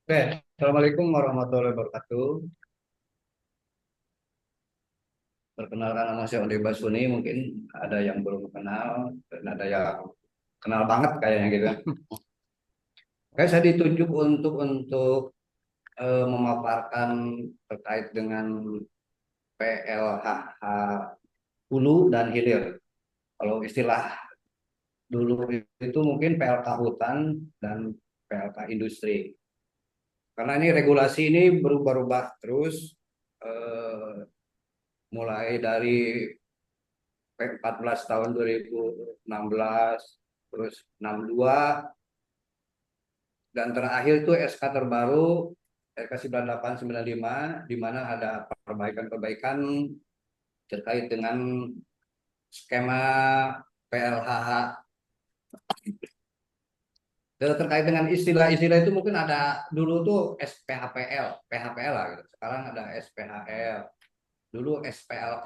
Oke, Assalamualaikum warahmatullahi wabarakatuh. Perkenalkan nama saya Onde Basuni, mungkin ada yang belum kenal dan ada yang kenal banget kayaknya gitu. Oke, saya ditunjuk untuk memaparkan terkait dengan PLHH hulu dan hilir. Kalau istilah dulu itu mungkin PLK hutan dan PLK industri. Karena ini regulasi ini berubah-ubah terus, eh, mulai dari P14 tahun 2016, terus 62, dan terakhir itu SK terbaru SK 9895, di mana ada perbaikan-perbaikan terkait dengan skema PLHH. Dan terkait dengan istilah-istilah itu mungkin ada dulu tuh SPHPL, PHPL lah gitu. Sekarang ada SPHL, dulu SPLK.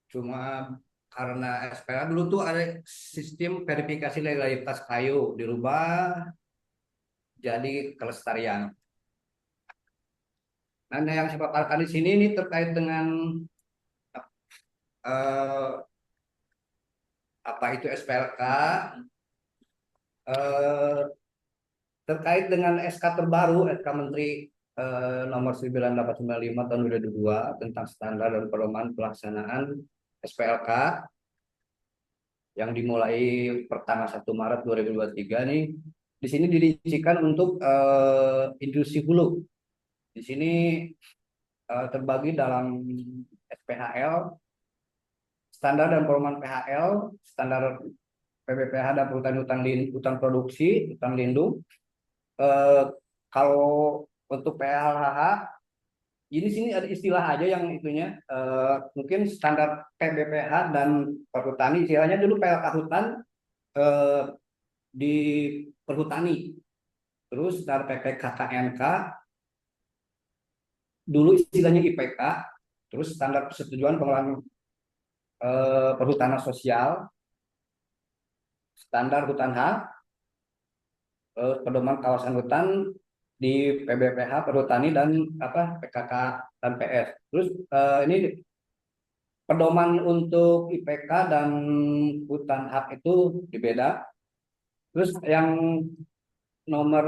Cuma karena SPLK dulu tuh ada sistem verifikasi legalitas kayu dirubah jadi kelestarian. Nah, yang saya paparkan di sini ini terkait dengan eh, apa itu SPLK, eh, terkait dengan SK terbaru, SK Menteri nomor 9895 tahun 2022 tentang standar dan pedoman pelaksanaan SPLK yang dimulai pertanggal 1 Maret 2023 nih. Di sini dirincikan untuk industri hulu. Di sini terbagi dalam SPHL, standar dan pedoman PHL, standar PBPH dan hutan produksi, hutan lindung. Eh, Kalau untuk PLHH, ini sini ada istilah aja yang itunya. Mungkin standar PBPH dan perhutani, istilahnya dulu PLK hutan eh, di perhutani. Terus standar PPKKNK, dulu istilahnya IPK. Terus standar persetujuan pengelolaan perhutanan sosial, standar hutan hak, pedoman kawasan hutan di PBPH, Perhutani dan apa PKK dan PS. Terus ini pedoman untuk IPK dan hutan hak itu dibeda. Terus yang nomor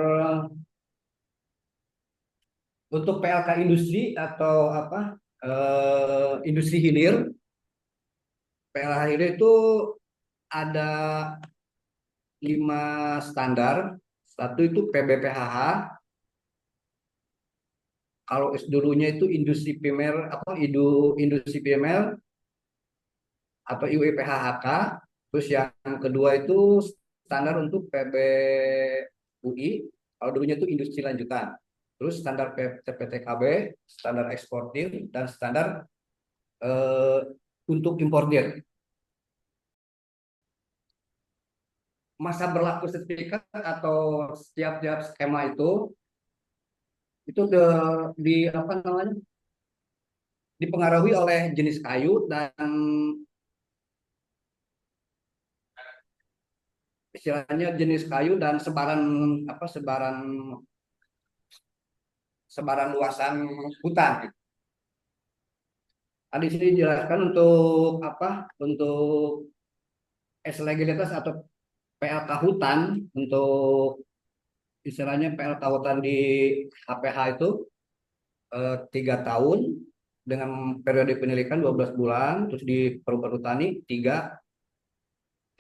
untuk PLK industri atau apa industri hilir, PLK hilir itu ada 5 standar. Satu itu PBPHH, kalau dulunya itu industri primer apa industri primer atau IUPHHK. Terus yang kedua itu standar untuk PBUI, kalau dulunya itu industri lanjutan. Terus standar PTKB, standar eksportir, dan standar eh, untuk importir. Masa berlaku sertifikat atau setiap-tiap skema itu di apa namanya dipengaruhi oleh jenis kayu dan istilahnya jenis kayu dan sebaran apa sebaran luasan hutan. Nah, di sini dijelaskan untuk apa? Untuk legalitas atau PLK hutan, untuk istilahnya PLK hutan di HPH itu 3 tahun dengan periode penyelidikan 12 bulan, terus di perhutani 3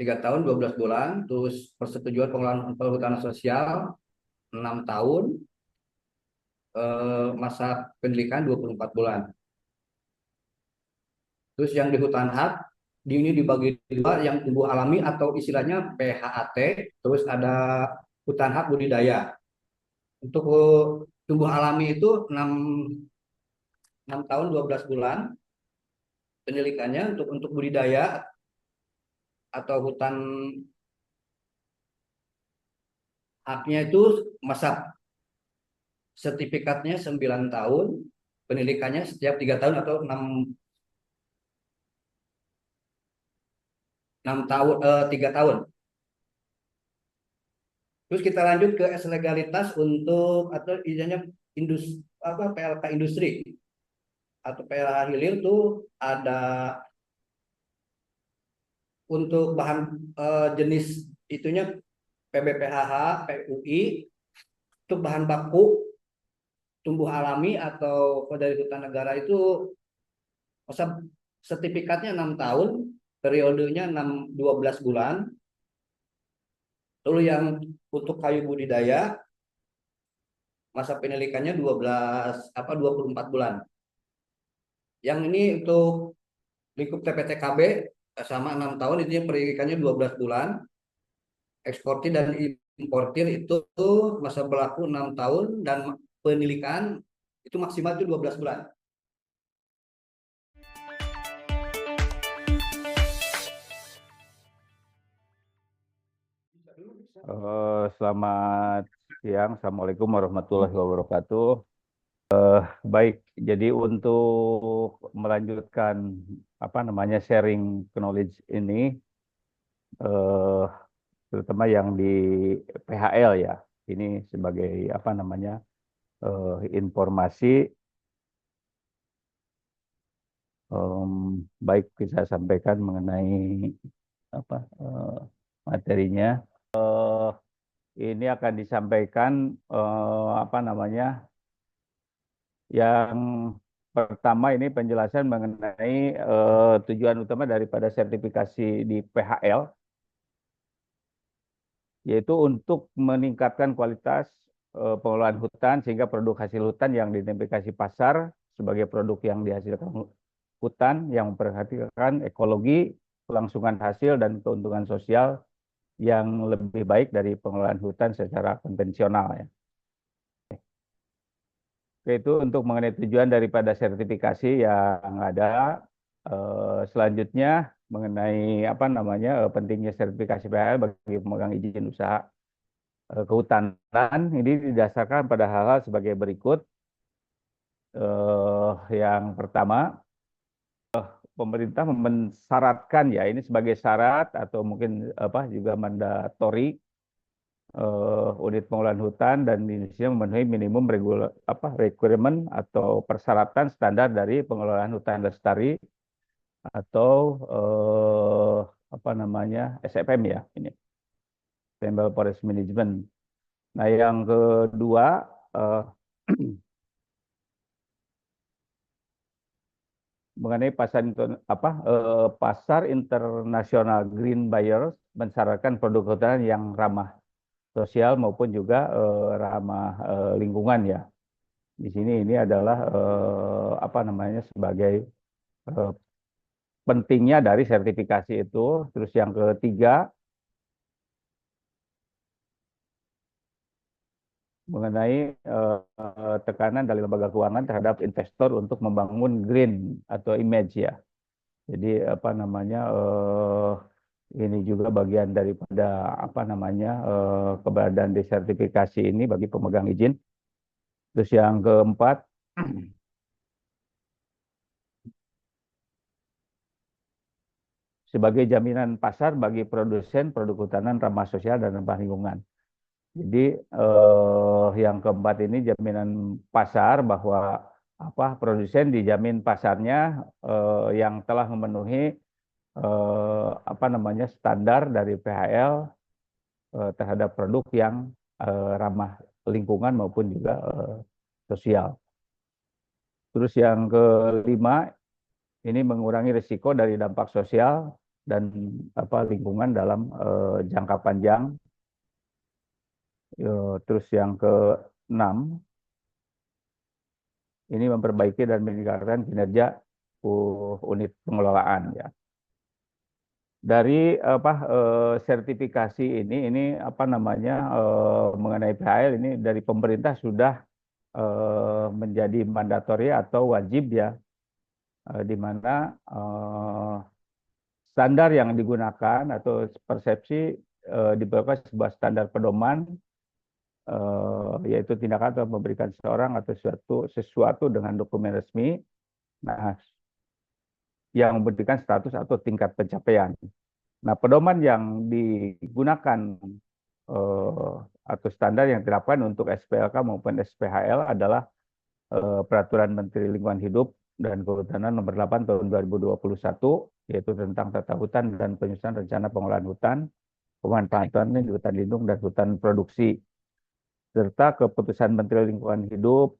tahun 12 bulan, terus persetujuan pengelolaan perhutanan sosial 6 tahun, masa pendidikan 24 bulan. Terus yang di hutan hak ini dibagi dua, yang tumbuh alami atau istilahnya PHAT, terus ada hutan hak budidaya. Untuk tumbuh alami itu 6 tahun 12 bulan penyelidikannya. Untuk budidaya atau hutan haknya itu masa sertifikatnya 9 tahun, pendidikannya setiap 3 tahun atau 6 tahun 3 tahun. Terus kita lanjut ke legalitas untuk atau istilahnya PLK industri atau PLH hilir tuh ada untuk bahan jenis itunya PBPHH, PUI, untuk bahan baku tumbuh alami atau dari hutan negara itu masa sertifikatnya 6 tahun, periodenya 12 bulan. Lalu yang untuk kayu budidaya masa penyelidikannya 24 bulan. Yang ini untuk lingkup TPTKB sama 6 tahun, itu penyelidikannya 12 bulan. Eksportir dan importir itu masa berlaku 6 tahun dan penilikan itu maksimal itu 12 bulan. Selamat siang, Assalamualaikum warahmatullahi wabarakatuh. Baik, jadi untuk melanjutkan sharing knowledge ini, eh, terutama yang di PHL ya, ini sebagai informasi. Baik, bisa sampaikan mengenai materinya. Ini akan disampaikan yang pertama ini penjelasan mengenai tujuan utama daripada sertifikasi di PHL, yaitu untuk meningkatkan kualitas pengelolaan hutan sehingga produk hasil hutan yang diidentifikasi pasar sebagai produk yang dihasilkan hutan yang memperhatikan ekologi, kelangsungan hasil, dan keuntungan sosial yang lebih baik dari pengelolaan hutan secara konvensional ya. Itu untuk mengenai tujuan daripada sertifikasi yang ada. Selanjutnya mengenai pentingnya sertifikasi PHL bagi pemegang izin usaha kehutanan, ini didasarkan pada hal-hal sebagai berikut. Yang pertama, pemerintah mensyaratkan ya, ini sebagai syarat atau mungkin juga mandatori, unit pengelolaan hutan dan Indonesia memenuhi minimum requirement atau persyaratan standar dari pengelolaan hutan lestari atau SFM ya, ini Sustainable Forest Management. Nah, yang kedua, mengenai pasar internasional green buyers mensyaratkan produk hutan yang ramah sosial maupun juga ramah lingkungan ya. Di sini ini adalah sebagai pentingnya dari sertifikasi itu. Terus yang ketiga, mengenai tekanan dari lembaga keuangan terhadap investor untuk membangun green atau image ya. Jadi ini juga bagian daripada keberadaan desertifikasi ini bagi pemegang izin. Terus yang keempat, sebagai jaminan pasar bagi produsen produk hutanan ramah sosial dan ramah lingkungan. Jadi yang keempat ini jaminan pasar bahwa produsen dijamin pasarnya yang telah memenuhi standar dari PHL terhadap produk yang ramah lingkungan maupun juga sosial. Terus yang kelima, ini mengurangi risiko dari dampak sosial dan lingkungan dalam jangka panjang. Terus yang keenam, ini memperbaiki dan meningkatkan kinerja unit pengelolaan ya. Dari sertifikasi ini mengenai PHL ini dari pemerintah sudah menjadi mandatori atau wajib ya, di mana standar yang digunakan atau persepsi diperlukan sebuah standar pedoman, yaitu tindakan atau memberikan seseorang atau sesuatu dengan dokumen resmi, nah, yang memberikan status atau tingkat pencapaian. Nah, pedoman yang digunakan atau standar yang diterapkan untuk SPLK maupun SPHL adalah Peraturan Menteri Lingkungan Hidup dan Kehutanan Nomor 8 Tahun 2021, yaitu tentang tata hutan dan penyusunan rencana pengolahan hutan, pemanfaatan di hutan lindung dan hutan produksi, serta Keputusan Menteri Lingkungan Hidup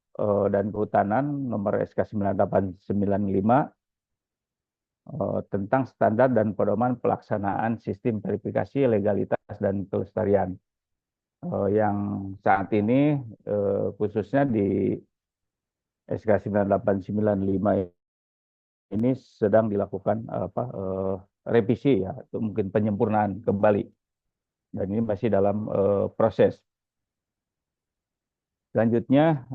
dan Kehutanan Nomor SK 9895 tentang standar dan pedoman pelaksanaan sistem verifikasi legalitas dan kelestarian, yang saat ini khususnya di SK 9895 ini sedang dilakukan revisi ya, atau mungkin penyempurnaan kembali, dan ini masih dalam proses. Selanjutnya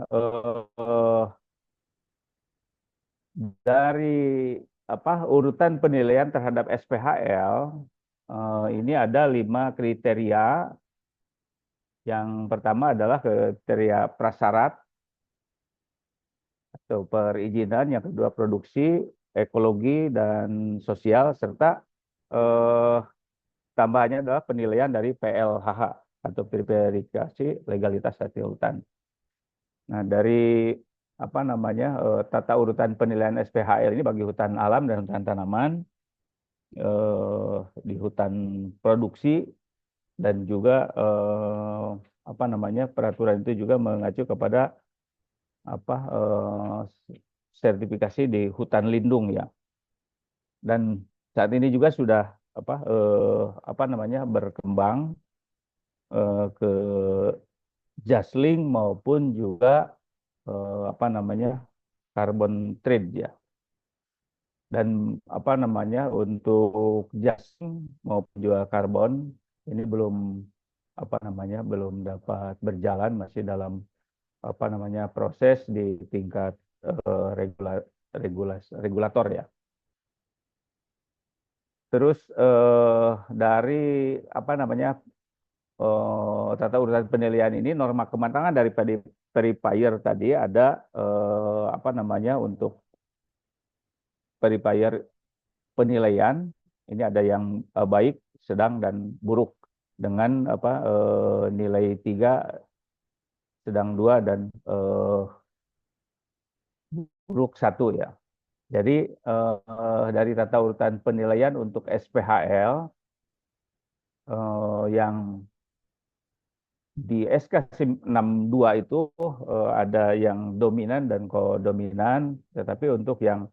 dari urutan penilaian terhadap SPHL, ini ada 5 kriteria. Yang pertama adalah kriteria prasyarat atau perizinan, yang kedua produksi, ekologi, dan sosial, serta tambahannya adalah penilaian dari PLHH atau verifikasi legalitas hasil hutan. Nah, dari tata urutan penilaian SPHL ini bagi hutan alam dan hutan tanaman, di hutan produksi, dan juga peraturan itu juga mengacu kepada sertifikasi di hutan lindung ya. Dan saat ini juga sudah berkembang ke Jasling maupun juga carbon trade ya. Dan untuk Jasling maupun juga karbon ini belum belum dapat berjalan, masih dalam proses di tingkat regulator ya. Terus dari tata urutan penilaian ini, norma kematangan dari verifier tadi ada untuk verifier penilaian ini ada yang baik, sedang, dan buruk dengan nilai 3, sedang 2, dan buruk 1 ya. Jadi dari tata urutan penilaian untuk SPHL yang di SK 62 itu ada yang dominan dan kodominan, tetapi untuk yang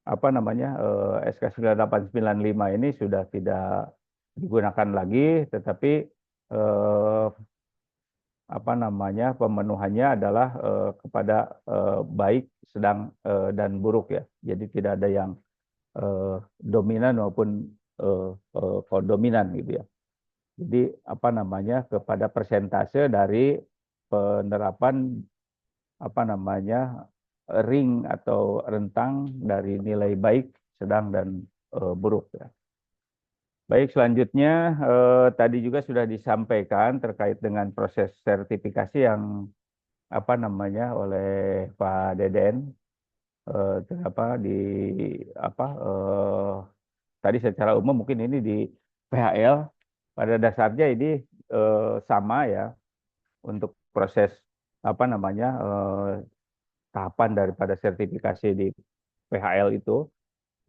SK 9895 ini sudah tidak digunakan lagi, tetapi pemenuhannya adalah kepada baik, sedang, dan buruk ya. Jadi tidak ada yang dominan maupun kodominan gitu ya. Jadi kepada persentase dari penerapan ring atau rentang dari nilai baik, sedang, dan buruk ya. Baik, selanjutnya tadi juga sudah disampaikan terkait dengan proses sertifikasi yang oleh Pak Deden. Tadi secara umum mungkin ini di PHL pada dasarnya ini sama ya untuk proses tahapan daripada sertifikasi di PHL itu,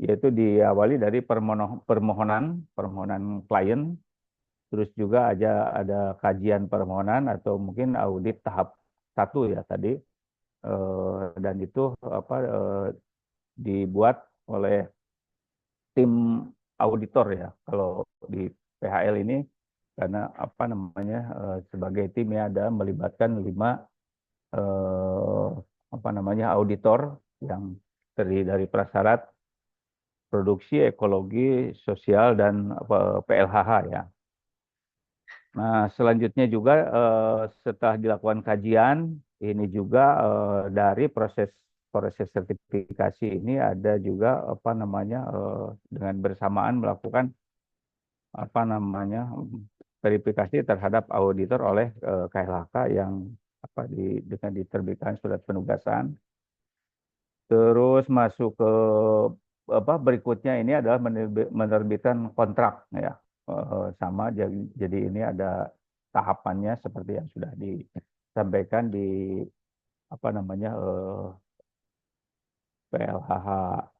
yaitu diawali dari permohonan klien, terus juga ada kajian permohonan atau mungkin audit tahap 1 ya tadi, dan itu dibuat oleh tim auditor ya kalau di PHL ini, karena sebagai tim ya ada melibatkan 5 auditor yang terdiri dari prasyarat, produksi, ekologi, sosial, dan PLHH ya. Nah, selanjutnya juga setelah dilakukan kajian, ini juga dari proses sertifikasi ini ada juga dengan bersamaan melakukan verifikasi terhadap auditor oleh KLHK yang dengan diterbitkan surat penugasan. Terus masuk ke berikutnya ini adalah menerbitkan kontrak ya, sama. Jadi ini ada tahapannya seperti yang sudah disampaikan di apa namanya PLHH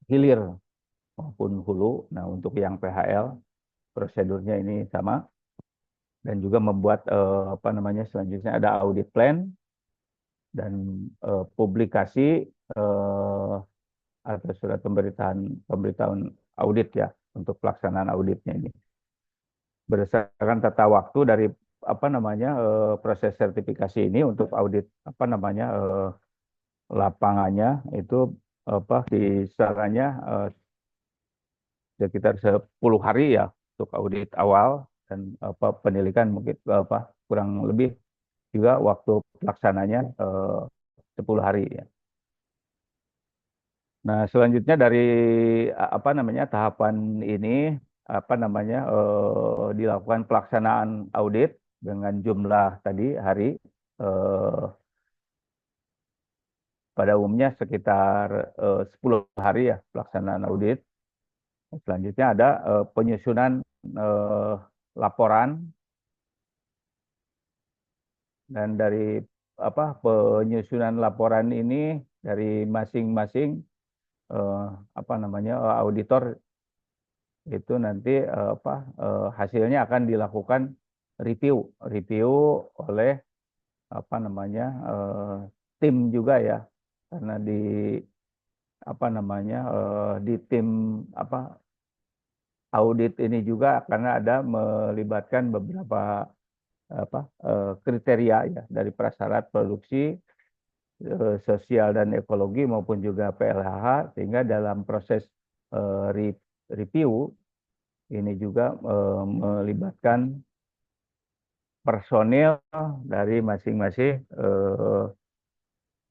hilir maupun hulu. Nah, untuk yang PHL prosedurnya ini sama, dan juga membuat apa namanya selanjutnya ada audit plan dan publikasi eh, atau surat pemberitahuan audit ya untuk pelaksanaan auditnya ini berdasarkan tata waktu dari apa namanya proses sertifikasi ini untuk audit apa namanya lapangannya itu apa kisarannya sekitar 10 hari ya untuk audit awal dan apa penilaian mungkin apa kurang lebih juga waktu pelaksananya 10 hari ya. Nah, selanjutnya dari apa namanya tahapan ini apa namanya dilakukan pelaksanaan audit dengan jumlah tadi hari eh, pada umumnya sekitar 10 hari ya pelaksanaan audit. Selanjutnya ada penyusunan eh, laporan, dan dari apa penyusunan laporan ini dari masing-masing eh, apa namanya auditor itu nanti apa hasilnya akan dilakukan review review oleh apa namanya tim juga ya, karena di apa namanya di tim apa audit ini juga karena ada melibatkan beberapa apa kriteria ya dari prasyarat produksi sosial dan ekologi maupun juga PLHH, sehingga dalam proses review ini juga melibatkan personil dari masing-masing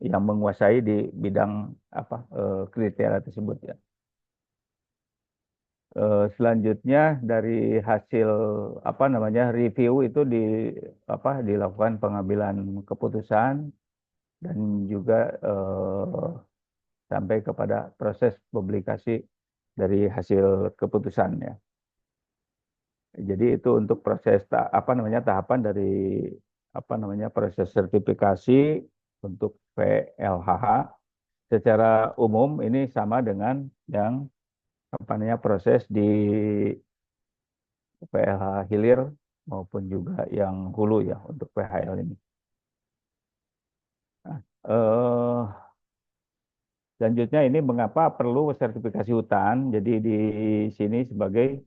yang menguasai di bidang apa kriteria tersebut ya. Selanjutnya dari hasil apa namanya review itu apa dilakukan pengambilan keputusan dan juga sampai kepada proses publikasi dari hasil keputusan ya. Jadi itu untuk proses apa namanya tahapan dari apa namanya proses sertifikasi untuk PLHH. Secara umum ini sama dengan yang apa namanya proses di PLH hilir maupun juga yang hulu ya untuk PHL ini. Nah, selanjutnya ini mengapa perlu sertifikasi hutan? Jadi di sini sebagai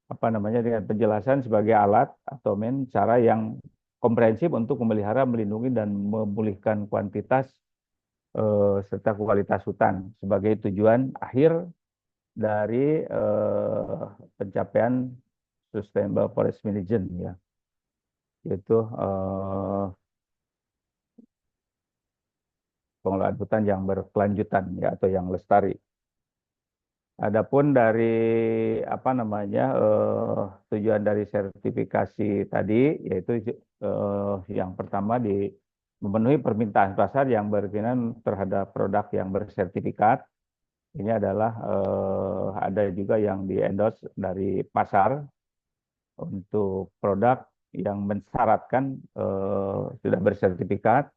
apa namanya dengan penjelasan sebagai alat atau cara yang komprehensif untuk memelihara, melindungi dan memulihkan kuantitas serta kualitas hutan sebagai tujuan akhir dari pencapaian Sustainable Forest Management ya, yaitu pengelolaan hutan yang berkelanjutan ya atau yang lestari. Adapun dari apa namanya tujuan dari sertifikasi tadi yaitu yang pertama di memenuhi permintaan pasar yang berkeinginan terhadap produk yang bersertifikat. Ini adalah ada juga yang di endorse dari pasar untuk produk yang mensyaratkan sudah bersertifikat.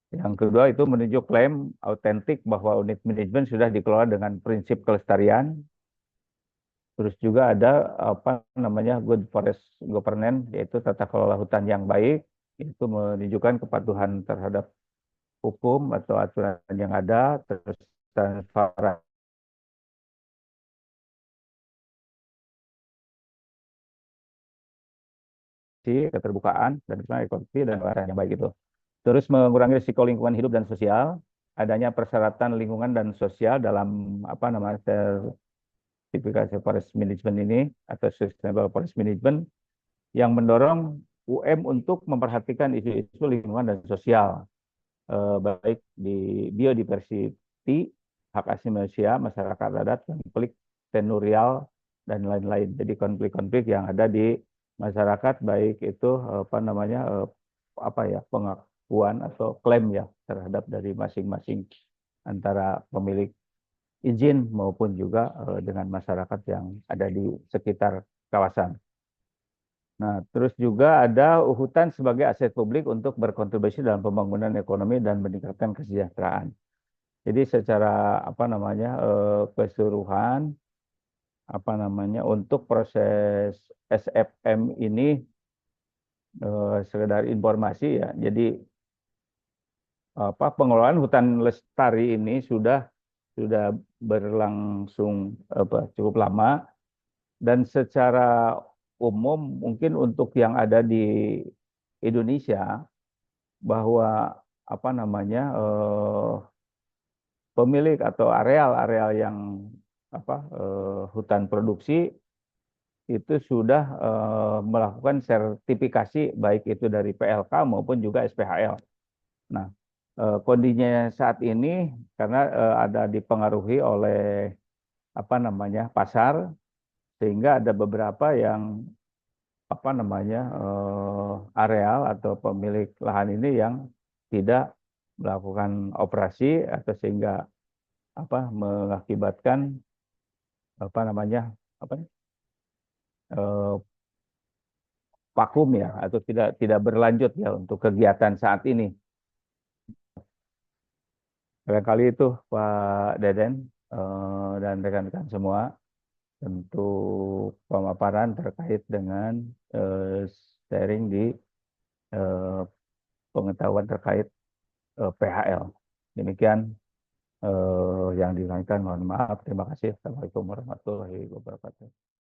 Yang kedua itu menunjuk klaim autentik bahwa unit manajemen sudah dikelola dengan prinsip kelestarian. Terus juga ada apa namanya good forest governance, yaitu tata kelola hutan yang baik, itu menunjukkan kepatuhan terhadap hukum atau aturan yang ada, terus transparansi, keterbukaan, dan ekonomi dan barang yang baik itu. Terus mengurangi risiko lingkungan hidup dan sosial, adanya persyaratan lingkungan dan sosial dalam apa namanya sertifikasi forest management ini atau sustainable forest management yang mendorong UM untuk memperhatikan isu-isu lingkungan dan sosial baik di biodiversity, hak asasi manusia, masyarakat adat, konflik tenurial dan lain-lain. Jadi konflik-konflik yang ada di masyarakat baik itu apa namanya apa ya pengakuan atau klaim ya terhadap dari masing-masing antara pemilik izin maupun juga dengan masyarakat yang ada di sekitar kawasan. Nah, terus juga ada hutan sebagai aset publik untuk berkontribusi dalam pembangunan ekonomi dan meningkatkan kesejahteraan. Jadi secara apa namanya keseluruhan apa namanya untuk proses SFM ini sekedar informasi ya. Jadi apa pengelolaan hutan lestari ini sudah berlangsung apa cukup lama dan secara umum mungkin untuk yang ada di Indonesia bahwa apa namanya pemilik atau areal-areal yang apa hutan produksi itu sudah melakukan sertifikasi baik itu dari PLK maupun juga SPHL. Nah, kondisinya saat ini karena ada dipengaruhi oleh apa namanya pasar sehingga ada beberapa yang apa namanya areal atau pemilik lahan ini yang tidak melakukan operasi atau sehingga apa mengakibatkan apa namanya apa eh, vakum ya atau tidak berlanjut ya untuk kegiatan saat ini. Barangkali itu Pak Deden dan rekan-rekan semua untuk pemaparan terkait dengan sharing di eh, pengetahuan terkait PHL. Demikian yang disampaikan. Mohon maaf. Terima kasih. Assalamualaikum warahmatullahi wabarakatuh.